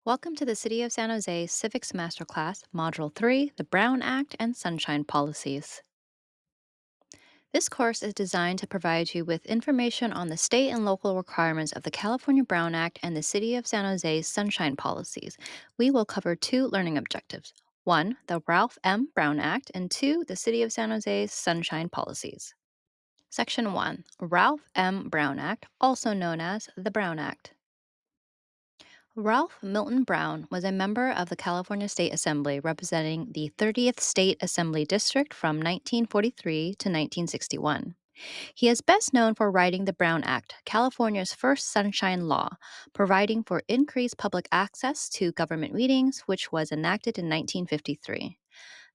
Welcome to the City of San Jose Civics Masterclass, Module 3, the Brown Act and Sunshine Policies. This course is designed to provide you with information on the state and local requirements of the California Brown Act and the City of San Jose's Sunshine Policies. We will cover two learning objectives: one, the Ralph M. Brown Act, and two, the City of San Jose's Sunshine Policies. Section 1, Ralph M. Brown Act, also known as the Brown Act. Ralph Milton Brown was a member of the California State Assembly representing the 30th State Assembly District from 1943 to 1961. He is best known for writing the Brown Act, California's first sunshine law, providing for increased public access to government meetings, which was enacted in 1953.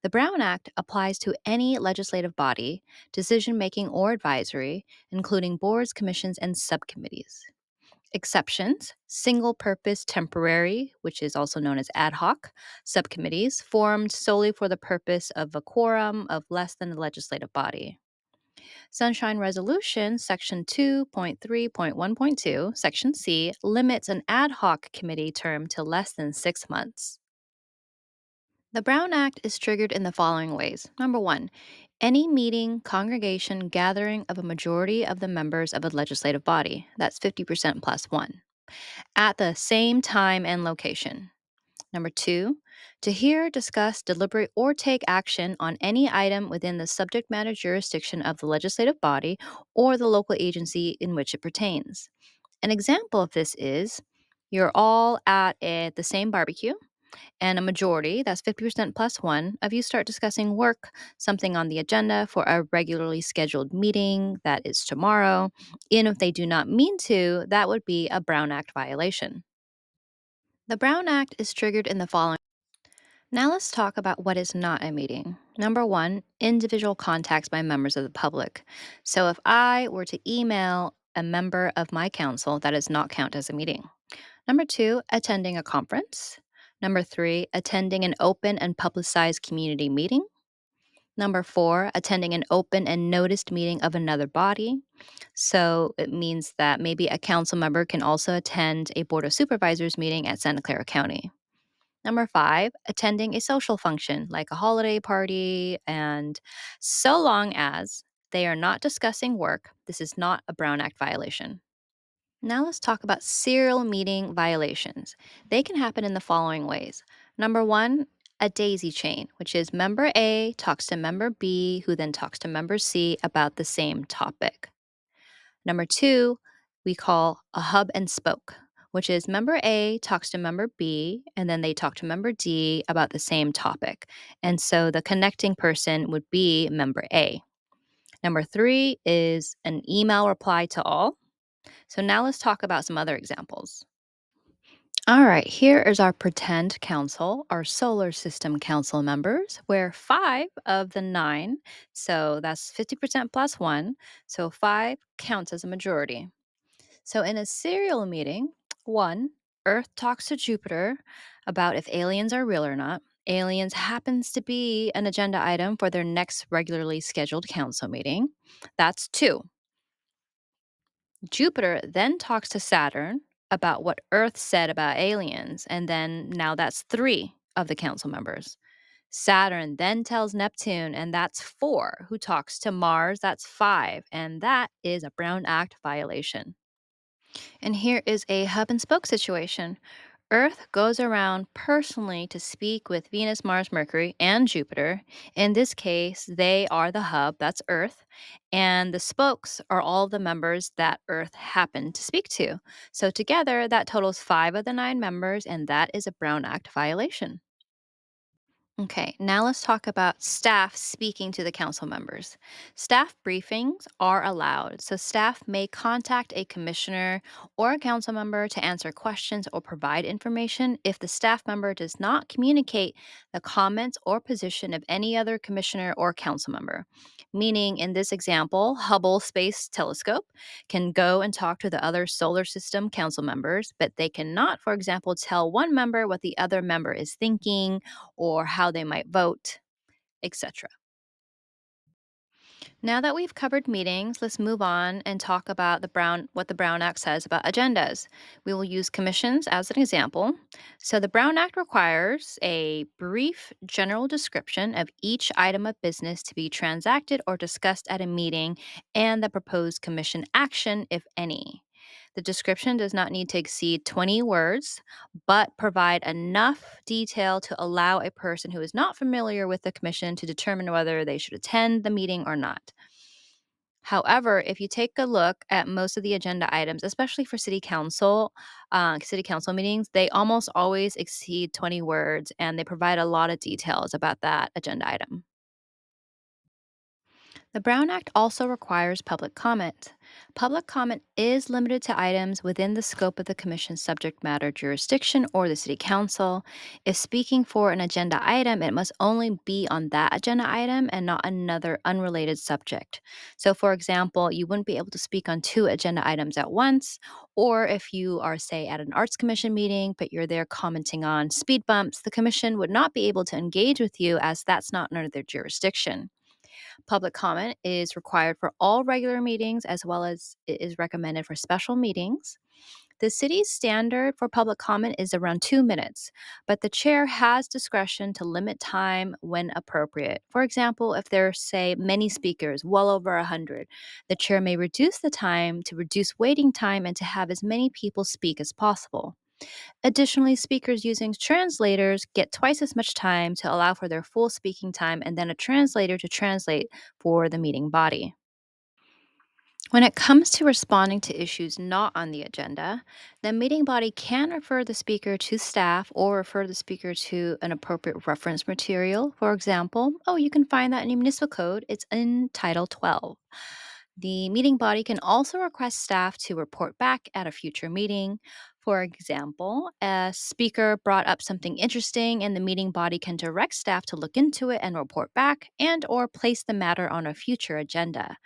The Brown Act applies to any legislative body, decision making or advisory, including boards, commissions, and subcommittees. Exceptions: single purpose temporary, which is also known as ad hoc, subcommittees formed solely for the purpose of a quorum of less than the legislative body. Sunshine Resolution, Section 2.3.1.2, Section C, limits an ad hoc committee term to less than 6 months. The Brown Act is triggered in the following ways. Number one, any meeting, congregation, gathering of a majority of the members of a legislative body, that's 50% plus one, at the same time and location. Number two, to hear, discuss, deliberate, or take action on any item within the subject matter jurisdiction of the legislative body or the local agency in which it pertains. An example of this is you're all at the same barbecue, and a majority, that's 50% plus one, of you start discussing work, something on the agenda for a regularly scheduled meeting that is tomorrow. And if they do not mean to, that would be a Brown Act violation. The Brown Act is triggered in the following. Now let's talk about what is not a meeting. Number one, individual contacts by members of the public. So if I were to email a member of my council, that does not count as a meeting. Number two, attending a conference. Number three, attending an open and publicized community meeting. Number four, attending an open and noticed meeting of another body. So it means that maybe a council member can also attend a Board of Supervisors meeting at Santa Clara County. Number five, attending a social function like a holiday party, and so long as they are not discussing work, this is not a Brown Act violation. Now let's talk about serial meeting violations. They can happen in the following ways. Number one, a daisy chain, which is member A talks to member B, who then talks to member C about the same topic. Number two, we call a hub and spoke, which is member A talks to member B, and then they talk to member D about the same topic. And so the connecting person would be member A. Number three is an email reply to all. So now let's talk about some other examples. All right, here is our pretend council, our solar system council members, where five of the nine, so that's 50% plus one, so five counts as a majority. So in a serial meeting, one, Earth talks to Jupiter about if aliens are real or not. Aliens happens to be an agenda item for their next regularly scheduled council meeting. That's two. Jupiter then talks to Saturn about what Earth said about aliens, and then now that's three of the council members. Saturn then tells Neptune, and that's four, who talks to Mars, that's five, and that is a Brown Act violation. And here is a hub and spoke situation. Earth goes around personally to speak with Venus, Mars, Mercury, and Jupiter. In this case, they are the hub, that's Earth, and the spokes are all the members that Earth happened to speak to. So together, that totals five of the nine members, and that is a Brown Act violation. Okay, now let's talk about staff speaking to the council members. Staff briefings are allowed, so staff may contact a commissioner or a council member to answer questions or provide information if the staff member does not communicate the comments or position of any other commissioner or council member. Meaning, in this example, Hubble Space Telescope can go and talk to the other solar system council members, but they cannot, for example, tell one member what the other member is thinking or how they might vote, etc. Now that we've covered meetings, let's move on and talk about what the Brown Act says about agendas. We will use commissions as an example. So the Brown Act requires a brief general description of each item of business to be transacted or discussed at a meeting and the proposed commission action, if any. The description does not need to exceed 20 words, but provide enough detail to allow a person who is not familiar with the commission to determine whether they should attend the meeting or not. However, if you take a look at most of the agenda items, especially for city council meetings, they almost always exceed 20 words and they provide a lot of details about that agenda item. The Brown Act also requires public comment. Public comment is limited to items within the scope of the Commission's subject matter jurisdiction or the City Council. If speaking for an agenda item, it must only be on that agenda item and not another unrelated subject. So, for example, you wouldn't be able to speak on two agenda items at once, or if you are, say, at an Arts Commission meeting, but you're there commenting on speed bumps, the Commission would not be able to engage with you as that's not under their jurisdiction. Public comment is required for all regular meetings as well as it is recommended for special meetings. The city's standard for public comment is around 2 minutes, but the chair has discretion to limit time when appropriate. For example, if there are, say, many speakers, well over 100, the chair may reduce the time to reduce waiting time and to have as many people speak as possible. Additionally, speakers using translators get twice as much time to allow for their full speaking time and then a translator to translate for the meeting body. When it comes to responding to issues not on the agenda, the meeting body can refer the speaker to staff or refer the speaker to an appropriate reference material. For example, you can find that in your municipal code. It's in Title 12. The meeting body can also request staff to report back at a future meeting. For example, a speaker brought up something interesting and the meeting body can direct staff to look into it and report back and or place the matter on a future agenda.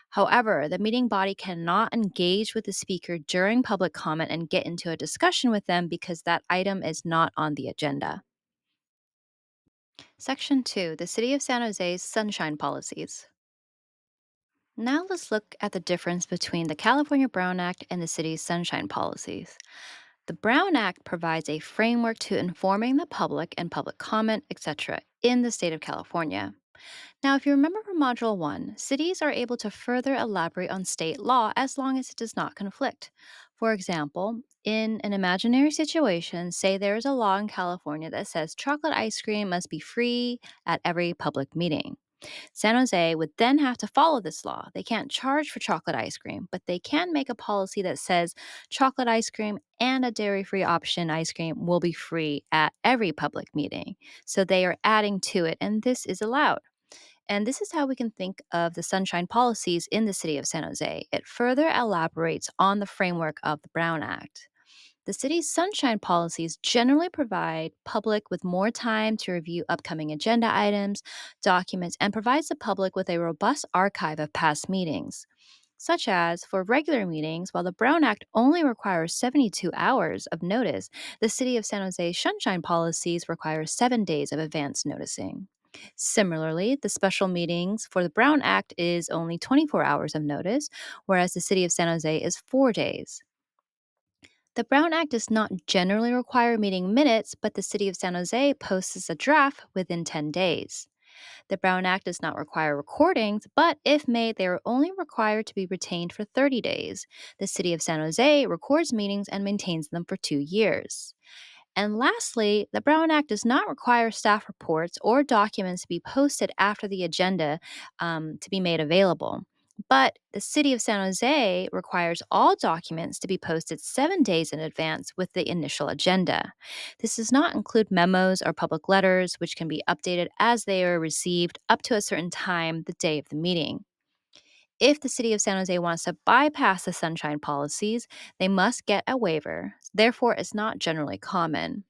However, the meeting body cannot engage with the speaker during public comment and get into a discussion with them because that item is not on the agenda. Section 2, the City of San Jose's Sunshine Policies. Now let's look at the difference between the California Brown Act and the city's sunshine policies. The Brown Act provides a framework to informing the public and public comment, etc., in the state of California. Now, if you remember from Module 1, cities are able to further elaborate on state law as long as it does not conflict. For example, in an imaginary situation, say there is a law in California that says chocolate ice cream must be free at every public meeting. San Jose would then have to follow this law. They can't charge for chocolate ice cream, but they can make a policy that says chocolate ice cream and a dairy free option ice cream will be free at every public meeting. So they are adding to it, and this is allowed. And this is how we can think of the sunshine policies in the city of San Jose. It further elaborates on the framework of the Brown Act. The city's sunshine policies generally provide public with more time to review upcoming agenda items, documents, and provides the public with a robust archive of past meetings. Such as for regular meetings, while the Brown Act only requires 72 hours of notice, the City of San Jose's sunshine policies require 7 days of advance noticing. Similarly, the special meetings for the Brown Act is only 24 hours of notice, whereas the City of San Jose is 4 days. The Brown Act does not generally require meeting minutes, but the City of San Jose posts a draft within 10 days. The Brown Act does not require recordings, but if made, they are only required to be retained for 30 days. The City of San Jose records meetings and maintains them for 2 years. And lastly, the Brown Act does not require staff reports or documents to be posted after the agenda to be made available. But the City of San Jose requires all documents to be posted 7 days in advance with the initial agenda. This does not include memos or public letters, which can be updated as they are received up to a certain time the day of the meeting. If the City of San Jose wants to bypass the sunshine policies, they must get a waiver. Therefore, it's not generally common.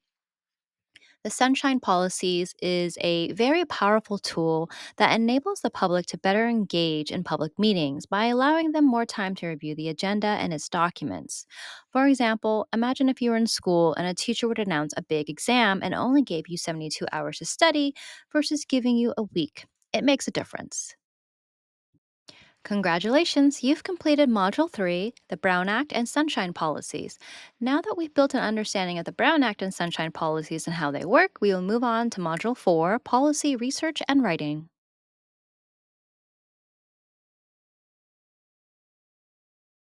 The Sunshine Policies is a very powerful tool that enables the public to better engage in public meetings by allowing them more time to review the agenda and its documents. For example, imagine if you were in school and a teacher would announce a big exam and only gave you 72 hours to study versus giving you a week. It makes a difference. Congratulations, you've completed Module 3, the Brown Act and Sunshine Policies. Now that we've built an understanding of the Brown Act and Sunshine Policies and how they work, we will move on to Module 4, Policy Research and Writing.